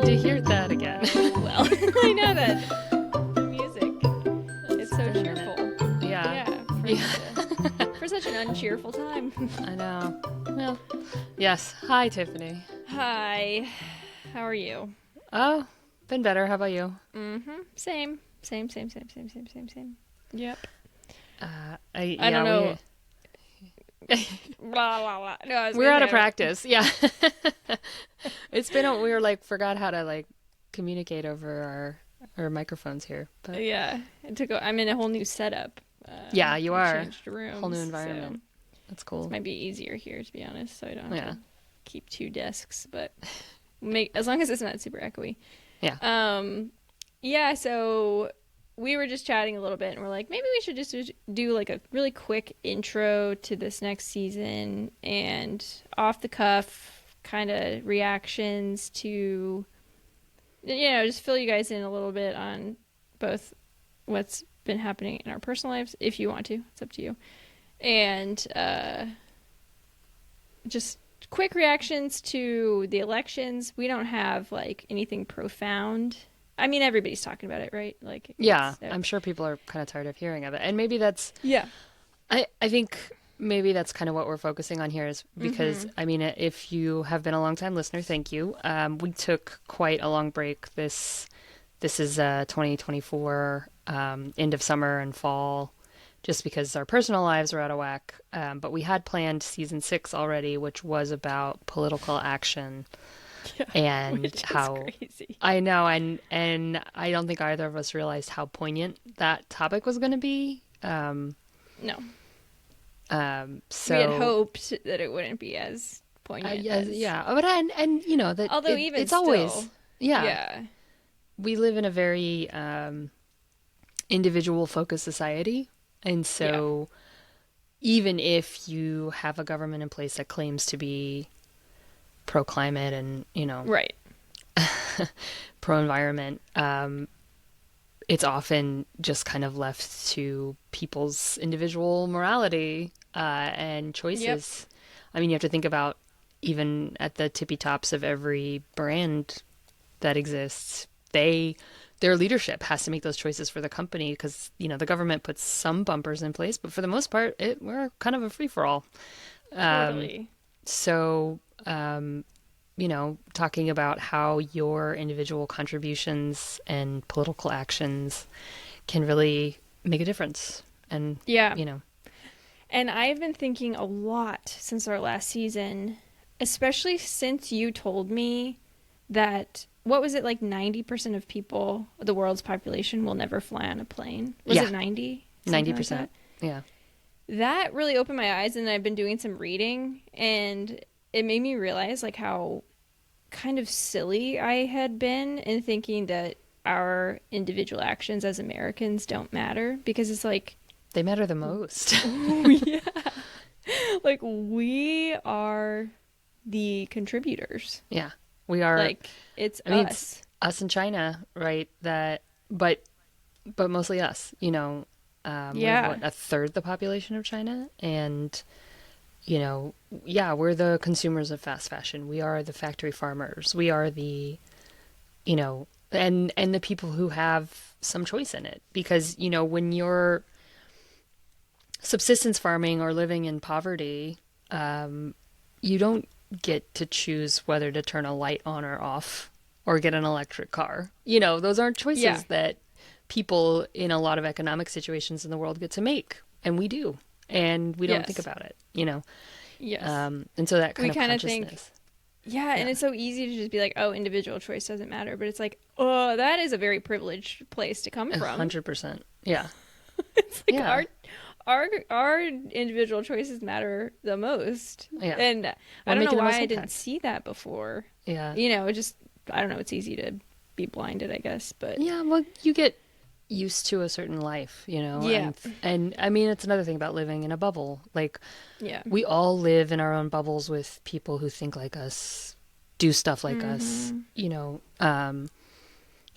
good to hear that again. Well, I know that the music. It's so been a cheerful. minute. Yeah. For such an uncheerful time. I know. Well, yes. Hi, Tiffany. Hi. How are you? Oh, been better. How about you? Same. Same. Yep. I don't know. Blah, blah, blah. No, I was We're gonna out of say, practice. Yeah. We were like, forgot how to like communicate over our microphones here. But yeah. I'm in a whole new setup. yeah, you I are. changed rooms. Whole new environment. That's So cool. this might be easier here, to be honest, so I don't have Yeah. to keep two desks, but as long as it's not super echoey. Yeah. Yeah, so we were just chatting a little bit and we're like, maybe we should just do like a really quick intro to this next season and off the cuff kind of reactions to, just fill you guys in a little bit on both what's been happening in our personal lives, if you want to. It's up to you. And just quick reactions to the elections. We don't have like anything profound. I mean, everybody's talking about it, right? Like, Yeah, I'm sure people are kind of tired of hearing of it. And maybe yeah. I think maybe that's kind of what we're focusing on here is because, I mean, if you have been a long time listener, thank you. We took quite a long break. This is 2024, end of summer and fall, just because our personal lives were out of whack. But we had planned season 6 already, which was about political action. Yeah, And how crazy. I know, and I don't think either of us realized how poignant that topic was going to be. No. So we had hoped that it wouldn't be as poignant. yeah, but and you know that although even it's still, always yeah. We live in a very individual focused society, and so even if you have a government in place that claims to be pro climate and right. pro environment, it's often just kind of left to people's individual morality and choices. Yep. I mean, you have to think about even at the tippy tops of every brand that exists, their leadership has to make those choices for the company because the government puts some bumpers in place, but for the most part, we're kind of a free for all. Totally. So, talking about how your individual contributions and political actions can really make a difference. And, And I've been thinking a lot since our last season, especially since you told me that, what was it, like 90% of people, the world's population, will never fly on a plane? Was it 90? 90%. Like yeah. That really opened my eyes, and I've been doing some reading, and it made me realize like how kind of silly I had been in thinking that our individual actions as Americans don't matter, because it's like they matter the most. Yeah. Like, we are the contributors. Yeah. We are, like, it's it's us in China, right? But mostly us, we're a third the population of China, and we're the consumers of fast fashion. We are the factory farmers. We are the, and the people who have some choice in it, because when you're subsistence farming or living in poverty, you don't get to choose whether to turn a light on or off or get an electric car. Those aren't choices that people in a lot of economic situations in the world get to make, and we do, and we don't think about it. Yes. And so that kind of think, consciousness. and it's so easy to just be like, oh, individual choice doesn't matter, but it's like, oh, that is a very privileged place to come from. 100%. Yeah. It's like our individual choices matter the most. Yeah. And I don't know why I didn't see that before. Yeah. I don't know, it's easy to be blinded, I guess, but yeah, well, you get used to a certain life, and I mean, it's another thing about living in a bubble. Like, we all live in our own bubbles with people who think like us, do stuff like us,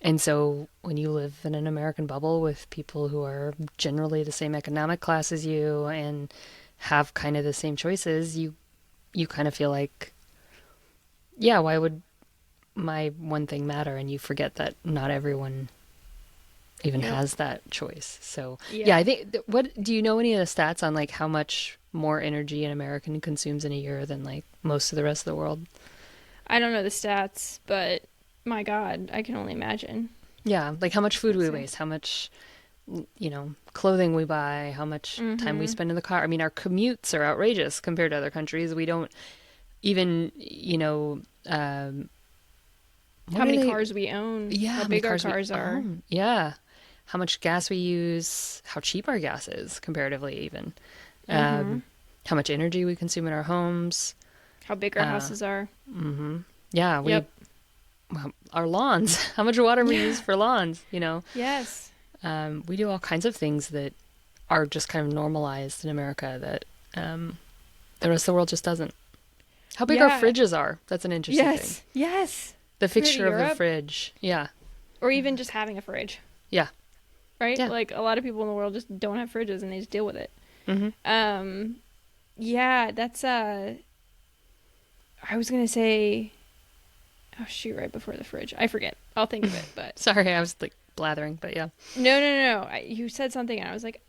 and so when you live in an American bubble with people who are generally the same economic class as you and have kind of the same choices, you kind of feel like, why would my one thing matter, and you forget that not everyone even Yep. has that choice. So yeah, Yeah. I think what do you know any of the stats on like how much more energy an American consumes in a year than like most of the rest of the world? I don't know the stats, but my God, I can only imagine. Yeah, like how much food Let's we see. waste, how much clothing we buy, how much time we Mm-hmm. spend in the car. I mean, our commutes are outrageous compared to other countries. We don't even, what How are many they? cars we own, Yeah, how how many big our cars we cars are. own. Yeah. How much gas we use, how cheap our gas is comparatively even. Mm-hmm. Um, how much energy we consume in our homes. How big our Uh, houses are. yeah, Yep. our lawns, how much water we Yeah. use for lawns, Yes. We do all kinds of things that are just kind of normalized in America that the rest of the world just doesn't. How big our Yeah. fridges are. That's an interesting thing. Yes. Yes. The Compared to fixture of the Europe, fridge. Yeah. or even just having a fridge, Yeah. right? Yeah. Like a lot of people in the world just don't have fridges and they just deal with it. hmm Um, yeah, that's I was gonna say, oh shoot, right before the fridge. I forget. I'll think of it, but Sorry, I was like blathering, but yeah. no. You said something and I was like,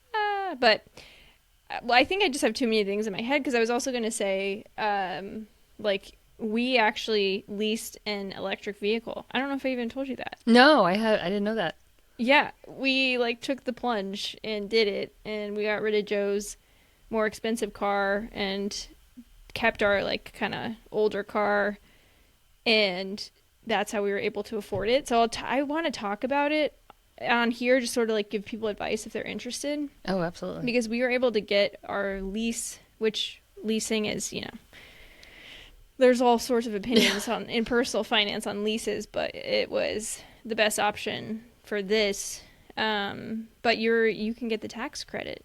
but well, I think I just have too many things in my head because I was also gonna say, like we actually leased an electric vehicle. I don't know if I even told you that. No, I didn't know that. Yeah, we like took the plunge and did it, and we got rid of Joe's more expensive car and kept our like kind of older car, and that's how we were able to afford it. So I want to talk about it on here, just sort of like give people advice if they're interested, Oh, absolutely. because we were able to get our lease, which leasing is, there's all sorts of opinions on in personal finance on leases, but it was the best option for this. But you can get the tax credit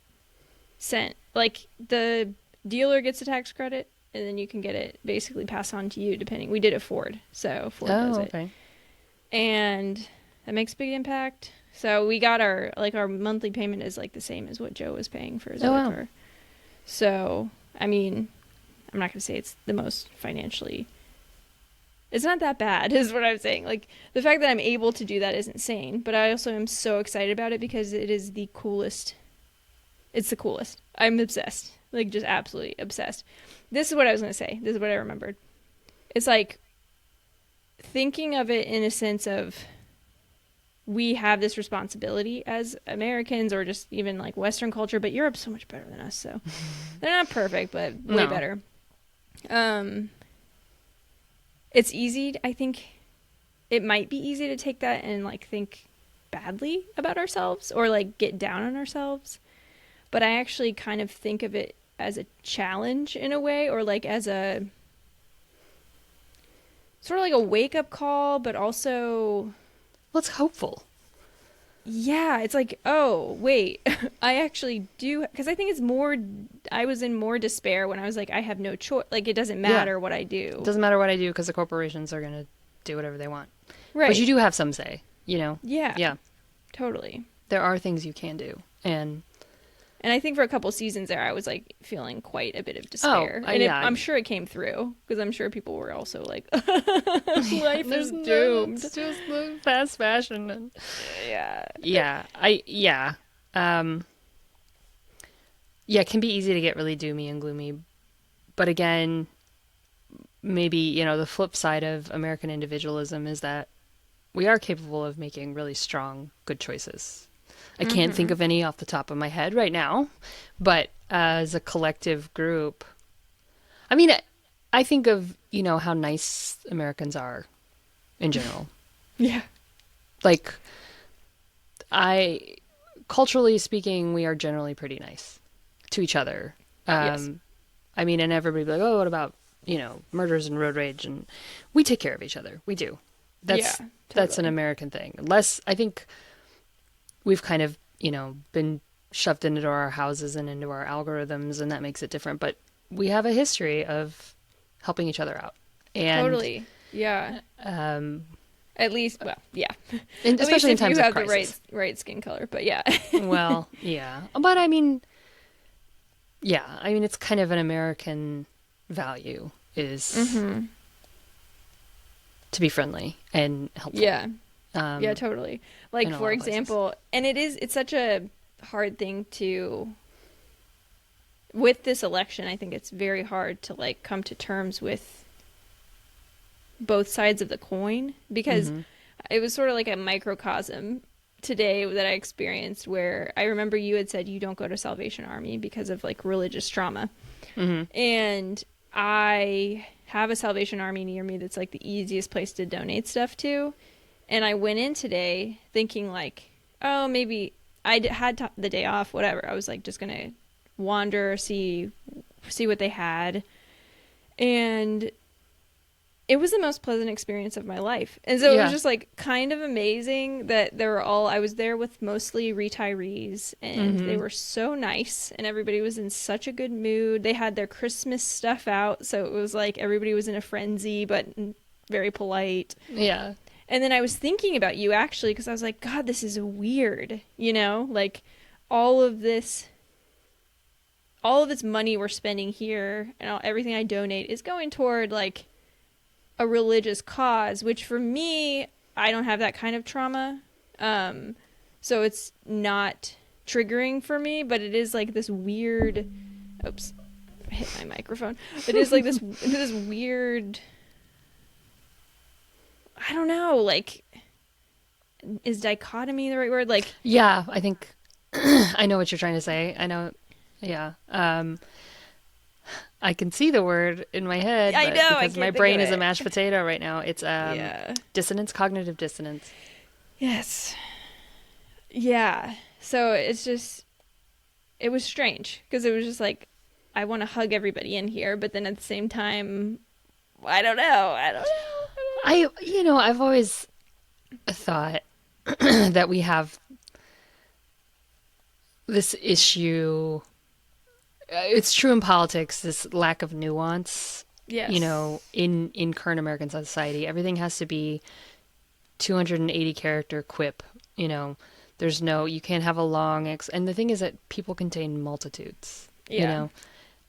sent. Like the dealer gets a tax credit, and then you can get it basically passed on to you depending. We did it Ford, so Ford does Oh, it, okay. and that makes a big impact. So we got our monthly payment is like the same as what Joe was paying for his Oh, other wow. car. So I mean, I'm not gonna say it's the most financially. It's not that bad, is what I'm saying. Like the fact that I'm able to do that is insane, but I also am so excited about it because it is the coolest. It's the coolest. I'm obsessed. Like just absolutely obsessed. This is what I was gonna say. This is what I remembered. It's like thinking of it in a sense of we have this responsibility as Americans or just even like Western culture, but Europe's so much better than us, so they're not perfect, but way No. better. Um, it's easy. I think it might be easy to take that and like think badly about ourselves or like get down on ourselves. But I actually kind of think of it as a challenge in a way, or like as a sort of like a wake up call, but also, Well, it's hopeful. yeah, it's like, oh, wait, I actually do. Because I think it's more, I was in more despair when I was like, I have no choice. Like, it doesn't Yeah. matter what I It do. doesn't matter what I do because the corporations are going to do whatever they want. Right. But you do have some say, you know? Yeah, Yeah. totally. There are things you can do. And And I think for a couple seasons there, I was like feeling quite a bit of despair. And yeah. I'm sure it came through because I'm sure people were also like, life is doomed. It's just the fast fashion. And... Yeah. Yeah. Yeah, it can be easy to get really doomy and gloomy. But again, maybe, the flip side of American individualism is that we are capable of making really strong, good choices. I can't think of any off the top of my head right now, but as a collective group, I mean, I think of, how nice Americans are in general. Yeah. Like, culturally speaking, we are generally pretty nice to each other. Yes. I mean, and everybody be like, oh, what about, murders and road rage? And we take care of each other. We do. That's Yeah, that's an totally. American thing. I think we've kind of, been shoved into our houses and into our algorithms, and that makes it different. But we have a history of helping each other out. And, Totally. Yeah. At least, well, yeah. and At least especially in if times you of have crisis. the right skin color, but yeah. Well, yeah. But I mean, yeah, I mean, it's kind of an American value is to be friendly and helpful. Yeah. Um, Yeah, totally. Like in a for lot of places. example, and it's such a hard thing to with this election, I think it's very hard to like come to terms with both sides of the coin because Hmm. it was sort of like a microcosm today that I experienced where I remember you had said you don't go to Salvation Army because of like religious trauma. Hmm. And I have a Salvation Army near me that's like the easiest place to donate stuff to. And I went in today thinking like, oh, maybe had the day off, whatever. I was like just gonna wander, see what they had, and it was the most pleasant experience of my life. And so it was Yeah. just like kind of amazing that they were all. I was there with mostly retirees, and they Hmm. were so nice, and everybody was in such a good mood. They had their Christmas stuff out, so it was like everybody was in a frenzy, but very polite. Yeah. And then I was thinking about you actually because I was like, God, this is weird. You know, like all of this, all of this money we're spending here and everything I donate is going toward like a religious cause, which for me, I don't have that kind of trauma. Um, so it's not triggering for me, but it is like this weird. Oops, I hit my microphone. It is like this weird. I don't know, like is dichotomy the right word? Like, Yeah. I think I know what you're trying to say. I know. Yeah. I can see the word in my head, I but know, I because my can't think of brain is a it. mashed potato right now, it's Yeah. dissonance, cognitive dissonance. Yes. Yeah. So it's just, it was strange because it was just like, I want to hug everybody in here, but then at the same time, I don't know. I don't know. I've always thought that we have this issue. It's true in politics, this lack of nuance. Yes. In current American society, everything has to be 280 character quip. You know, you can't have a long and the thing is that people contain multitudes. Yeah.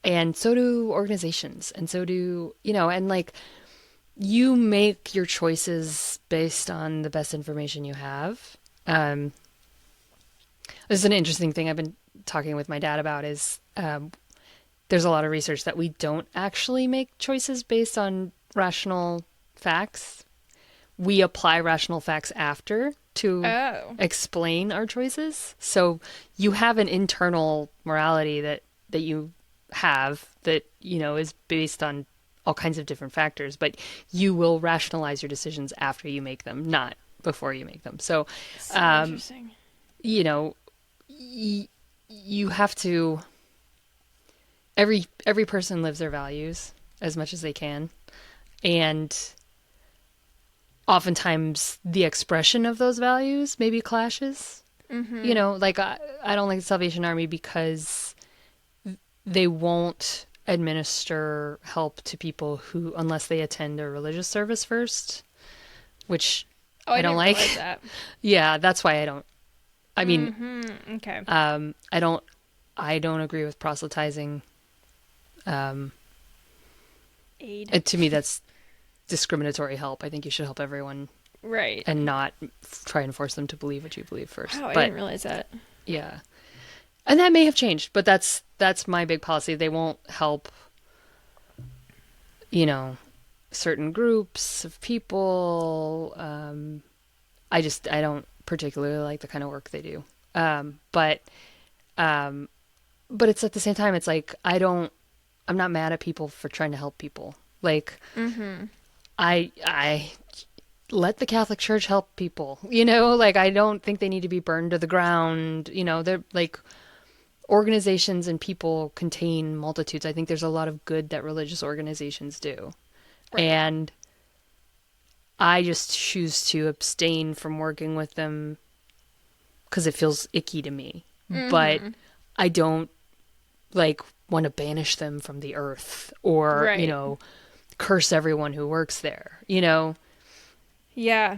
And so do organizations, and so do and like you make your choices based on the best information you have. Um, this is an interesting thing I've been talking with my dad about is there's a lot of research that we don't actually make choices based on rational facts. We apply rational facts after to Oh. explain our choices. So you have an internal morality that you have that is based on all kinds of different factors, but you will rationalize your decisions after you make them, not before you make them. So, So um, interesting. you know, you have to. Every person lives their values as much as they can, and oftentimes the expression of those values maybe clashes. Mm-hmm. Like I don't like the Salvation Army because they won't administer help to people who unless they attend a religious service first, which Oh, I I don't didn't like. realize that. Yeah, that's why I don't. I mean, Mm-hmm. Okay. I don't. I don't agree with proselytizing. Aid. To me, that's discriminatory help. I think you should help everyone Right. and not try and force them to believe what you believe first. Wow, I But didn't realize that. yeah, and that may have changed, but that's my big policy. They won't help, certain groups of people. I don't particularly like the kind of work they do. Um, but it's at the same time, it's like I'm not mad at people for trying to help people. Like Mm-hmm. I let the Catholic Church help people. Like I don't think they need to be burned to the ground. They're like organizations and people contain multitudes. I think there's a lot of good that religious organizations do. Right. And I just choose to abstain from working with them because it feels icky to me. But Mm-hmm. I don't like want to banish them from the earth or, Right. curse everyone who works there. Yeah. Yeah,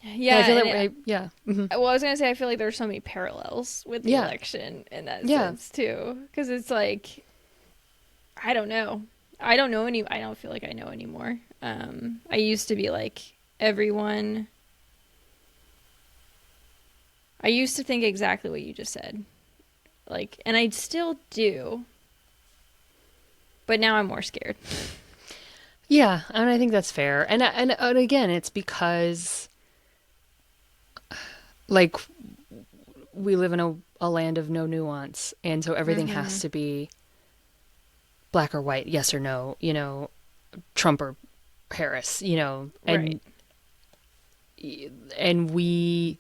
Yeah. I feel that and way. Yeah. Hmm. well, I was gonna say I feel like there's so many parallels with the Yeah. election in that Yeah. sense too, because it's like I don't know. I don't know any. I don't feel like I know anymore. I used to be like everyone. I used to think exactly what you just said. Like, and I still do, but now I'm more scared. Yeah, and I think that's fair. And again, it's because like we live in a land of no nuance, and so everything has to be black or white, yes or no, Trump or Harris, Right. and we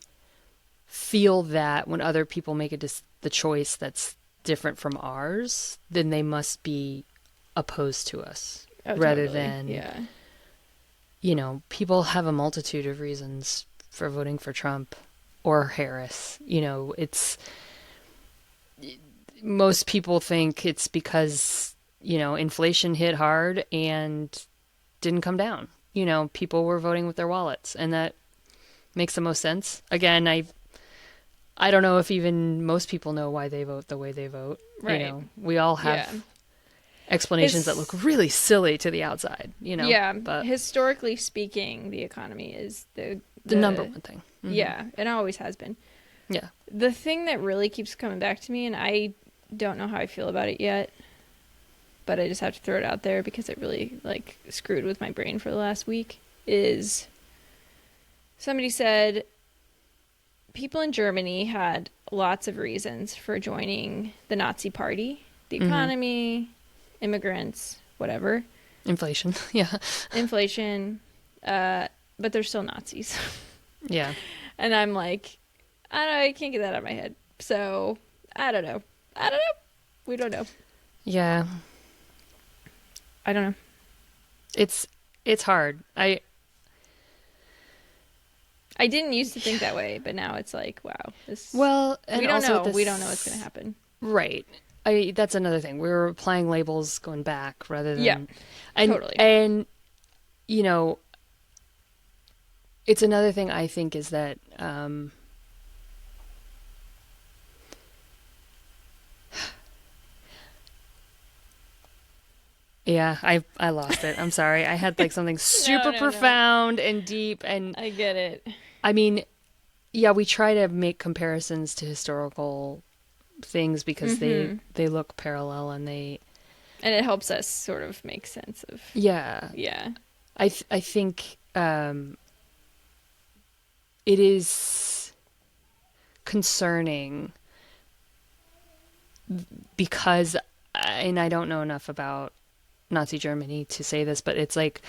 feel that when other people make the choice that's different from ours, then they must be opposed to us, Oh, rather totally. than, Yeah. people have a multitude of reasons for voting for Trump or Harris. It's most people think it's because, inflation hit hard and didn't come down. People were voting with their wallets, and that makes the most sense. Again, I don't know if even most people know why they vote the way they vote. Right. We all Yeah. have explanations that look really silly to the outside, Yeah. but Historically speaking, the economy is the number one thing. Yeah, it always has been. Yeah. The thing that really keeps coming back to me, and I don't know how I feel about it yet, but I just have to throw it out there because it really like screwed with my brain for the last week, is somebody said people in Germany had lots of reasons for joining the Nazi party. The economy, immigrants, whatever. Inflation. Yeah. Inflation, but they're still Nazis. Yeah. And I'm like, I don't know, I can't get that out of my head. So, I don't know. We don't know. Yeah. I don't know. It's hard. I didn't used to think that way, but now it's like, wow, this. Well, and we don't also know. We don't know what's going to happen. Right. That's another thing. We're applying labels going back rather than Yeah, and totally. and it's another thing I think is that yeah, I lost it. I'm sorry. I had like something super No. profound and deep, and I get it. I mean, yeah, we try to make comparisons to historical things because they look parallel, and And it helps us sort of make sense of. yeah. Yeah. I think it is concerning because, and I don't know enough about Nazi Germany to say this, but it's like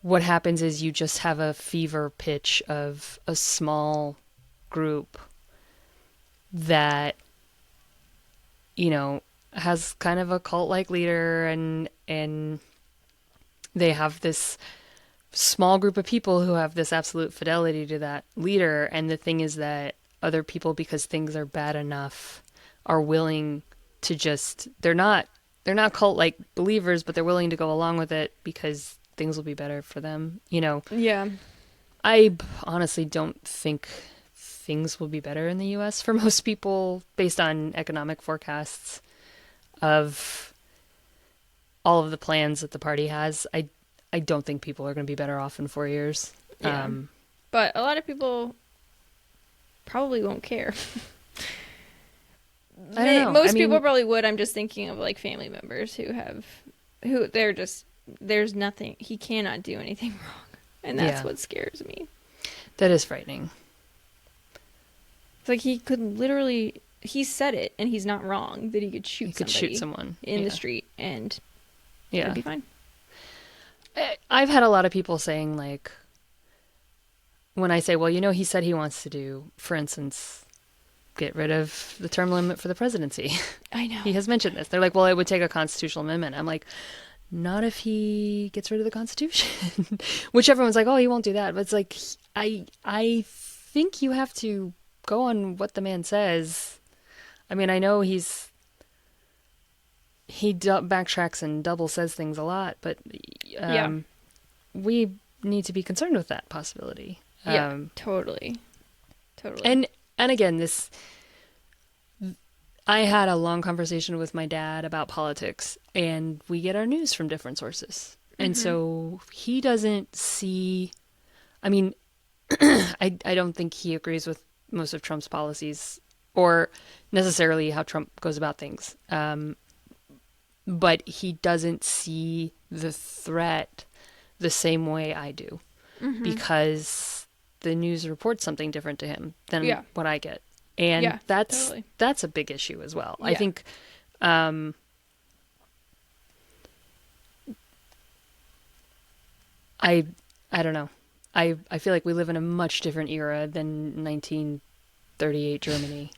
what happens is you just have a fever pitch of a small group that has kind of a cult-like leader, and they have this small group of people who have this absolute fidelity to that leader. And the thing is that other people, because things are bad enough, are willing to just they're not cult like believers, but they're willing to go along with it because things will be better for them. Yeah. I honestly don't think things will be better in the US for most people based on economic forecasts of all of the plans that the party has. I don't think people are going to be better off in 4 years. Yeah. But a lot of people probably won't care. I don't know. Most people probably would. I'm just thinking of like family members who they're just, there's nothing, he cannot do anything wrong. And that's what scares me. That is frightening. It's like he could literally, he said it and he's not wrong that he could shoot someone in the street and it'd be fine. I've had a lot of people saying, like, when I say, well, he said he wants to do, for instance, get rid of the term limit for the presidency. I know. He has mentioned this. They're like, well, it would take a constitutional amendment. I'm like, not if he gets rid of the Constitution. Which everyone's like, oh, he won't do that. But it's like, I think you have to go on what the man says. I mean, I know he backtracks and double says things a lot, but we need to be concerned with that possibility. Yeah, totally. And again, I had a long conversation with my dad about politics, and we get our news from different sources. And so he doesn't see, I mean, I don't think he agrees with most of Trump's policies or necessarily how Trump goes about things. But he doesn't see the threat the same way I do because the news reports something different to him than what I get. And Yeah, totally. that's a big issue as well. I Yeah. think I I don't know. I feel like we live in a much different era than 1938 Germany.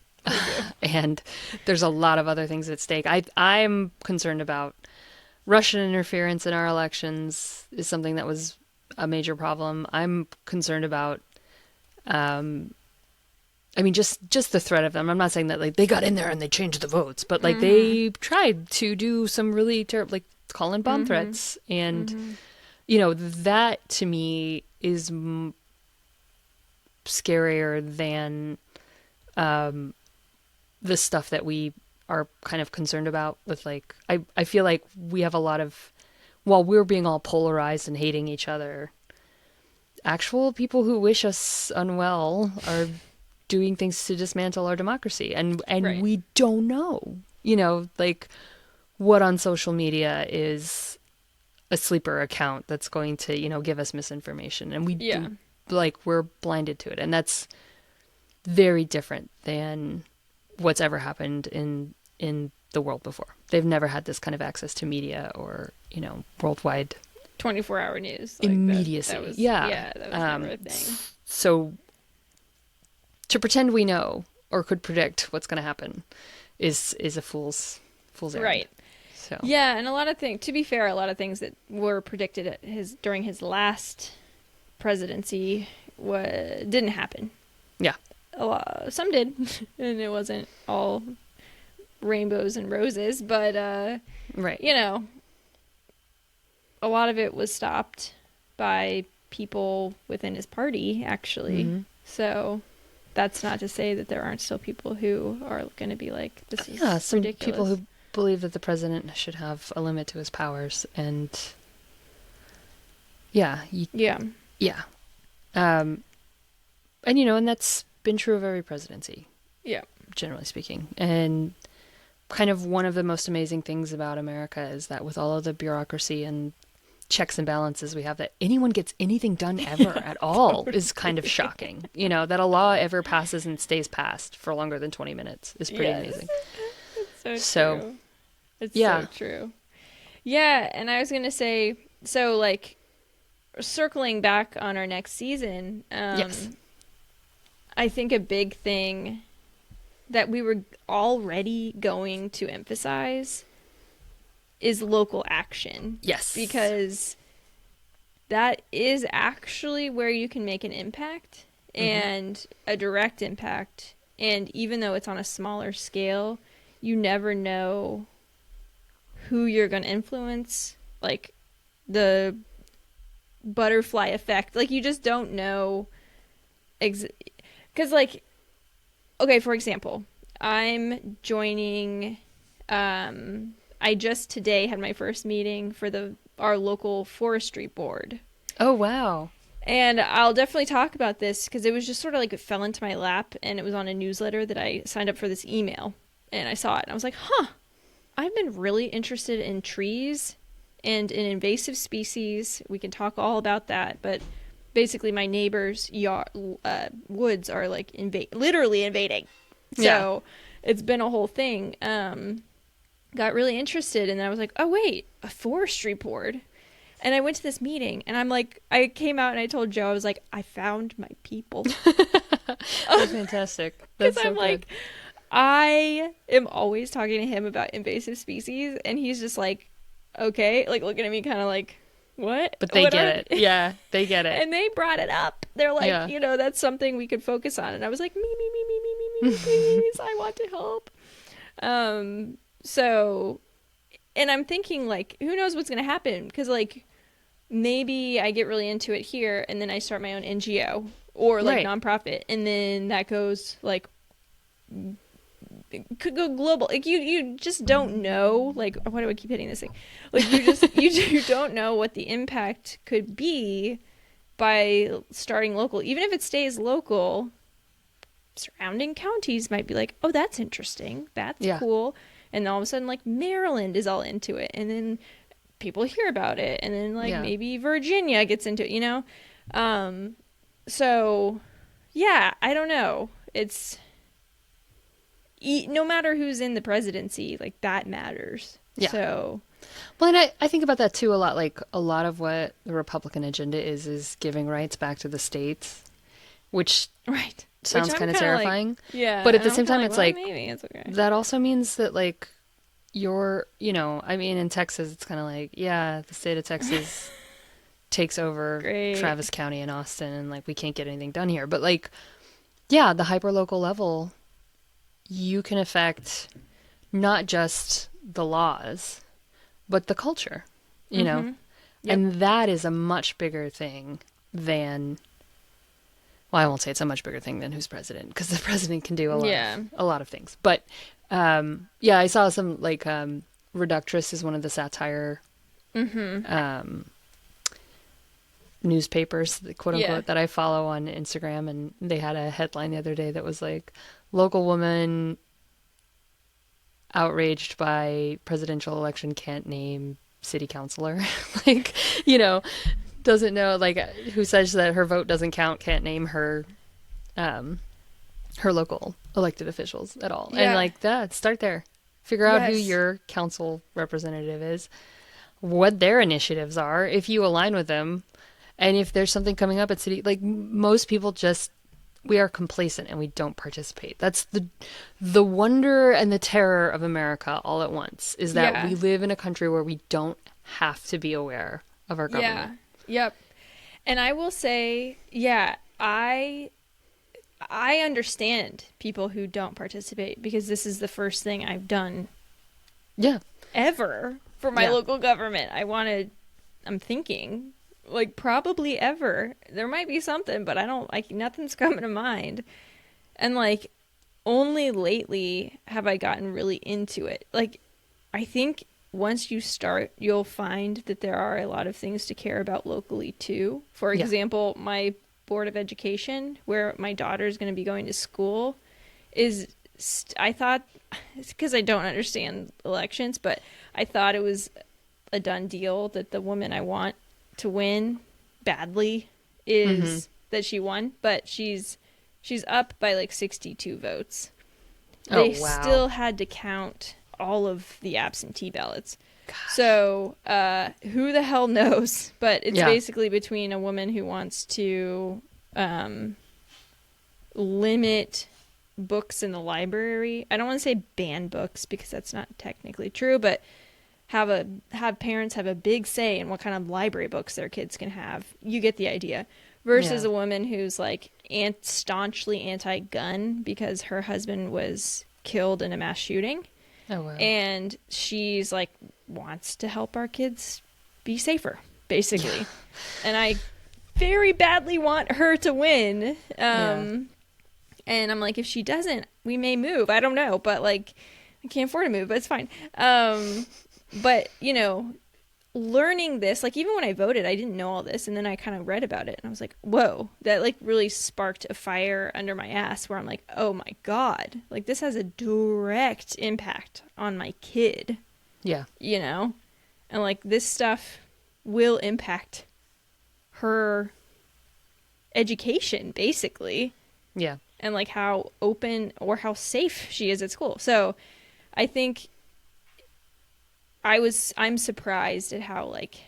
And there's a lot of other things at stake. I'm concerned about Russian interference in our elections is something that was a major problem. I'm concerned about I mean just the threat of them. I'm not saying that like they got in there and they changed the votes, but like they tried to do some really terrible like call in bomb threats and you know that to me is scarier than the stuff that we are kind of concerned about with like I feel like we have a lot of while we're being all polarized and hating each other, actual people who wish us unwell are doing things to dismantle our democracy and Right. we don't know. You know, like what on social media is a sleeper account that's going to, you know, give us misinformation and we Yeah. like we're blinded to it and that's very different than what's ever happened in the world before. They've never had this kind of access to media or, you know, worldwide 24-hour news. Like immediacy. That was, yeah. Yeah, that was never a thing. So to pretend we know or could predict what's going to happen is a fool's errand. Right. So Yeah, and a lot of things, to be fair, a lot of things that were predicted at during his last presidency didn't happen. yeah. Some did, and it wasn't all rainbows and roses, but Right. you know, a lot of it was stopped by people within his party, actually. So that's not to say that there aren't still people who are going to be like, this is Yeah, some ridiculous. people who believe that the president should have a limit to his powers and yeah, Yeah. yeah. And you know, and that's been true of every presidency, Yeah. generally speaking. And kind of one of the most amazing things about America is that with all of the bureaucracy and checks and balances we have, that anyone gets anything done ever at all is kind of shocking. You know, that a law ever passes and stays passed for longer than 20 minutes is pretty Yes. amazing. So true. It's yeah. so true. Yeah, and I was going to say, so like circling back on our next season, Yes. I think a big thing that we were already going to emphasize is local action. Yes. Because that is actually where you can make an impact and a direct impact. And even though it's on a smaller scale, you never know who you're going to influence. Like the butterfly effect. Like you just don't know. Because like, okay, for example, I'm joining, I just today had my first meeting for our local forestry board. Oh, wow. And I'll definitely talk about this because it was just sort of like it fell into my lap and it was on a newsletter that I signed up for this email and I saw it and I was like, huh, I've been really interested in trees and in invasive species. We can talk all about that, but basically my neighbor's woods are like literally invading. So it's been a whole thing. Got really interested and then I was like, oh wait, a forestry board. And I went to this meeting and I'm like, I came out and I told Joe, I was like, I found my people. That's fantastic. Because That's so I'm like, good. I am always talking to him about invasive species and he's just like, okay, like looking at me kind of like, what? But they What get are it. Yeah, they get it. And they brought it up. They're like, Yeah. you know, that's something we could focus on. And I was like, me, please, I want to help. So, and I'm thinking like, who knows what's going to happen? Because like, maybe I get really into it here and then I start my own NGO or like Right. nonprofit. And then that goes like could go global. Like you just don't know. Like, why do I keep hitting this thing? Like you don't know what the impact could be by starting local. Even if it stays local, surrounding counties might be like, oh, that's interesting. That's cool. And all of a sudden, like, Maryland is all into it. And then people hear about it. And then, like, maybe Virginia gets into it, you know? So, yeah, I don't know. It's... no matter who's in the presidency, like, that matters. Yeah. So... Well, and I think about that, too, a lot. Like, a lot of what the Republican agenda is giving rights back to the states, which... Right. Sounds kind of terrifying. Like, yeah. But at the same time, it's like, maybe it's okay. That also means that, like, you're, you know, I mean, in Texas, it's kind of like, yeah, the state of Texas takes over Travis County and Austin, and, like, we can't get anything done here. But, like, yeah, the hyper-local level, you can affect not just the laws, but the culture, you know? Yep. And that is a much bigger thing than... Well, I won't say it's a much bigger thing than who's president, because the president can do a lot of things. But, I saw some, like, Reductress is one of the satire newspapers, quote-unquote, that I follow on Instagram, and they had a headline the other day that was like, local woman outraged by presidential election can't name city councilor. Like, you know... doesn't know, like, who says that her vote doesn't count, can't name her her local elected officials at all. And like that, start there. Figure out who your council representative is, what their initiatives are, if you align with them, and if there's something coming up at city, like, most people just, we are complacent and we don't participate. That's the wonder and the terror of America all at once, is that we live in a country where we don't have to be aware of our government. Yep. And I will say, I understand people who don't participate, because this is the first thing I've done ever for my local government. I'm thinking, like, probably ever. There might be something, but I don't, like, nothing's coming to mind. And, like, only lately have I gotten really into it. Like, I think once you start, you'll find that there are a lot of things to care about locally too. For example, my Board of Education, where my daughter is going to be going to school, is, I thought, it's because I don't understand elections, but I thought it was a done deal that the woman I want to win badly is that she won, but she's up by like 62 votes. They still had to count all of the absentee ballots. Gosh. So who the hell knows? But it's basically between a woman who wants to limit books in the library. I don't want to say ban books, because that's not technically true, but have parents have a big say in what kind of library books their kids can have. You get the idea. Versus a woman who's like staunchly anti-gun because her husband was killed in a mass shooting. Oh, wow. And she's like, wants to help our kids be safer, basically. And I very badly want her to win. And I'm like, if she doesn't, we may move. I don't know, but like, I can't afford to move, but it's fine. But, you know, learning this, like, even when I voted, I didn't know all this. And then I kind of read about it and I was like, whoa, that like really sparked a fire under my ass, where I'm like, oh my God, like, this has a direct impact on my kid. Yeah. You know? And like, this stuff will impact her education, basically. Yeah. And like how open or how safe she is at school. So I think I'm surprised at how like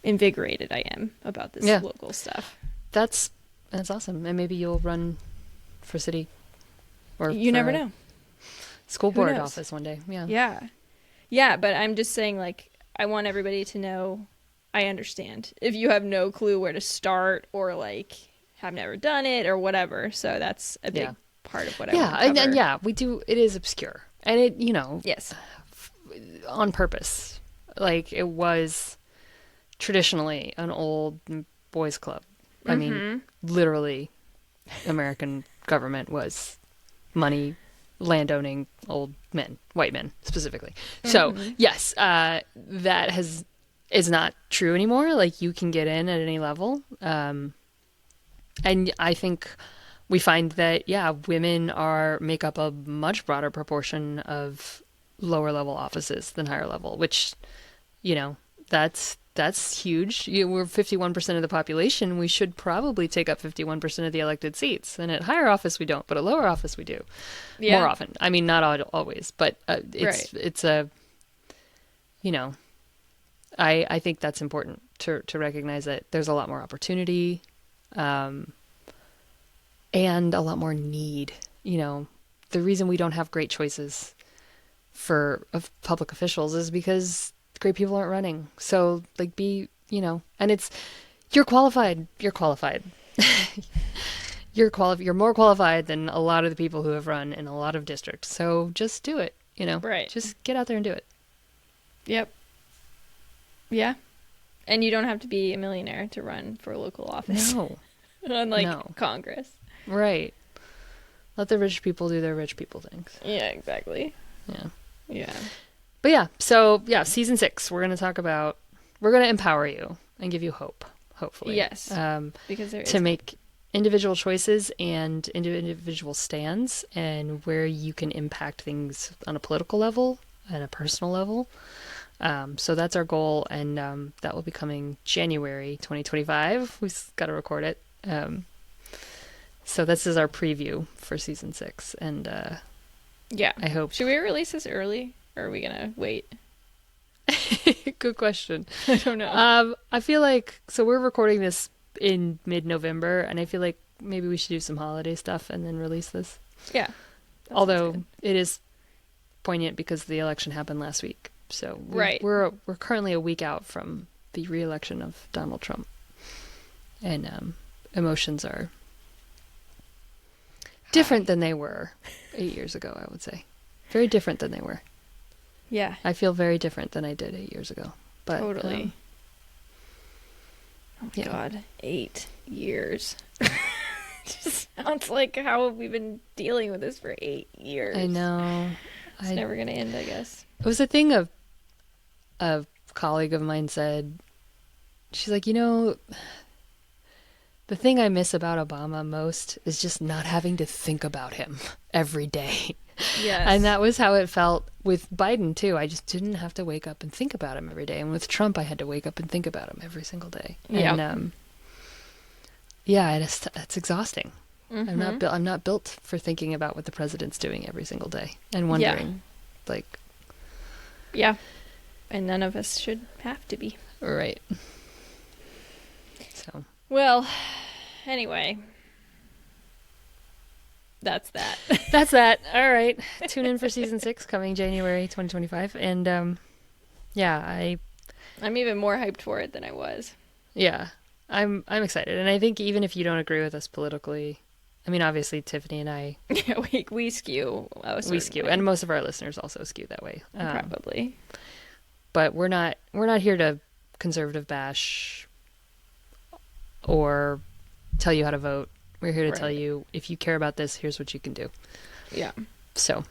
invigorated I am about this local stuff. That's awesome. And maybe you'll run for city, or you never know, school board office one day. Yeah, but I'm just saying, like, I want everybody to know I understand if you have no clue where to start, or like have never done it or whatever. So that's a big part of what I want to cover. And we do, it is obscure, and it, you know, on purpose. Like, it was traditionally an old boys club. I mean, literally, American government was money landowning old men, white men specifically. So yes, that is not true anymore. Like, you can get in at any level, and I think we find that women make up a much broader proportion of lower level offices than higher level, which, that's huge. We're 51% of the population. We should probably take up 51% of the elected seats. And at higher office, we don't. But at lower office, we do. Yeah. More often. I mean, not always. But it's a, I think that's important to recognize that there's a lot more opportunity and a lot more need. The reason we don't have great choices of public officials is because great people aren't running. So, like, and you're qualified. You're more qualified than a lot of the people who have run in a lot of districts. So just do it, Right. Just get out there and do it. Yep. Yeah. And you don't have to be a millionaire to run for a local office. No. Unlike Congress. Right. Let the rich people do their rich people things. Yeah, exactly. Yeah. Yeah. But season 6, we're going to empower you and give you hope, hopefully. Yes. Because there is to make individual choices and individual stands, and where you can impact things on a political level and a personal level. So that's our goal, and that will be coming January 2025. We've got to record it. So this is our preview for season 6, and yeah, I hope. Should we release this early, or are we gonna wait? Good question. I don't know. I feel like, so we're recording this in mid-November, and I feel like maybe we should do some holiday stuff and then release this. Yeah. Although it is poignant because the election happened last week. So we're currently a week out from the re-election of Donald Trump, and emotions are different than they were 8 years ago. I would say very different than they were. Yeah, I feel very different than I did 8 years ago. But totally. Oh my God, 8 years. Just sounds like how have we been dealing with this for 8 years? I know. It's never going to end, I guess. It was a thing a colleague of mine said. She's like, the thing I miss about Obama most is just not having to think about him every day. Yes. And that was how it felt with Biden, too. I just didn't have to wake up and think about him every day. And with Trump, I had to wake up and think about him every single day. Yeah. And, it's exhausting. Mm-hmm. I'm not built for thinking about what the president's doing every single day and wondering, Yeah. And none of us should have to be. Right. So. Well, anyway. That's that. That's that. All right. Tune in for season 6 coming January 2025. And I'm even more hyped for it than I was. Yeah. I'm excited. And I think even if you don't agree with us politically, I mean, obviously Tiffany and I we skew. We skew, and most of our listeners also skew that way. Probably. But we're not here to conservative bash or tell you how to vote. We're here to tell you, if you care about this, here's what you can do. Yeah. So.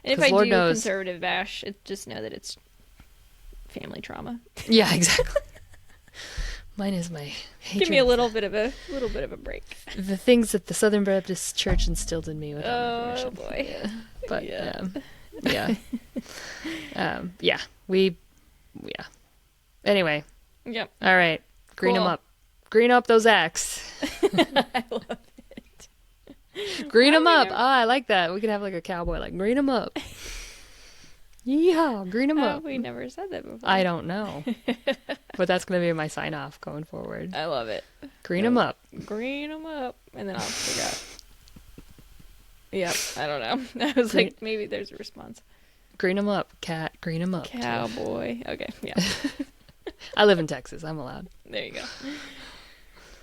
And if I do conservative bash, just know that it's family trauma. Yeah, exactly. Mine is my hatred. Give me a little bit of a break. The things that the Southern Baptist Church instilled in me without my permission. Oh boy. Yeah. But Anyway. Yep. All right. Green them up. Green up those acts. I love it. Green them up. I like that. We could have like a cowboy, like, green them up. Yeehaw, green them up. We never said that before. I don't know. But that's going to be my sign off going forward. I love it. Green them up. Green them up. And then I'll figure out. Yep. I don't know. I was like, maybe there's a response. Green them up, cat. Green them up. Cowboy. Okay. Yeah. I live in Texas. I'm allowed. There you go.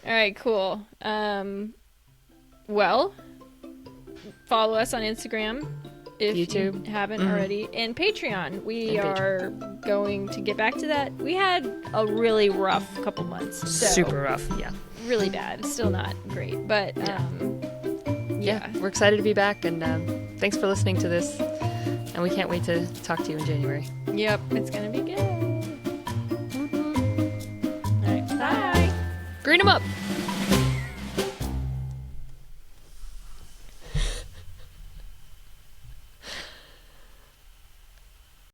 All right, cool. Well, follow us on Instagram if YouTube. You haven't already, and Patreon. We are going to get back to that. We had a really rough couple months. So super rough, yeah. Really bad. Still not great, but yeah, we're excited to be back, and thanks for listening to this. And we can't wait to talk to you in January. Yep, it's going to be good. All right, bye. Green 'em up!